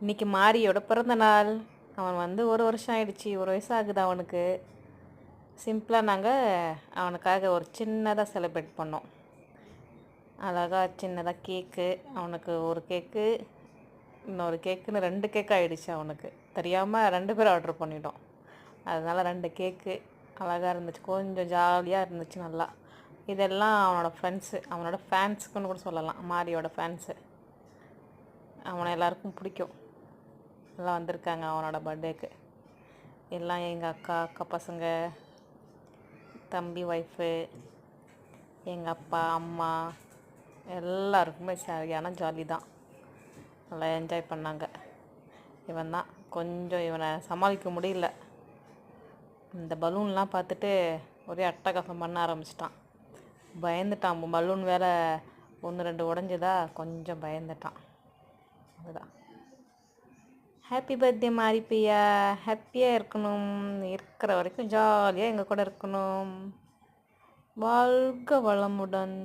இன்னைக்கு மாரியோட பிறந்த நாள். அவன் வந்து ஒரு வருஷம் ஆயிடுச்சு, ஒரு வயசு ஆகுது அவனுக்கு. சிம்பிளாக நாங்கள் அவனுக்காக ஒரு சின்னதாக செலிப்ரேட் பண்ணோம். அழகாக சின்னதாக கேக்கு, அவனுக்கு ஒரு கேக்கு, இன்னொரு கேக்குன்னு 2 கேக் ஆகிடுச்சு. அவனுக்கு தெரியாமல் 2 பேர் ஆர்டர் பண்ணிட்டோம். அதனால் 2 கேக்கு அழகாக இருந்துச்சு, கொஞ்சம் ஜாலியாக இருந்துச்சு நல்லா. இதெல்லாம் அவனோட ஃப்ரெண்ட்ஸு, அவனோட ஃபேன்ஸுக்குன்னு கூட சொல்லலாம், மாரியோட ஃபேன்ஸு. அவனை எல்லாருக்கும் பிடிக்கும். எல்லாம் வந்திருக்காங்க அவனோட பர்த்டேக்கு. எல்லாம் எங்கள் அக்கா பசங்க, தம்பி ஒய்ஃபு, எங்கள் அப்பா அம்மா எல்லாருக்குமே சரியான ஜாலி தான். நல்லா என்ஜாய் பண்ணாங்க. இவன் தான் கொஞ்சம், இவனை சமாளிக்க முடியல. இந்த பலூன்லாம் பார்த்துட்டு ஒரே அட்டகாசம் பண்ண ஆரம்பிச்சிட்டான். பயந்துட்டான். பலூன் வேறு 1 2 உடஞ்சுதா, கொஞ்சம் பயந்துட்டான். அதுதான். ஹாப்பி பர்த்டே மாரி பிரியா, ஹாப்பியாக இருக்கணும், இருக்கிற வரைக்கும் ஜாலியாக எங்கள் கூட இருக்கணும். வாழ்க வளமுடன்.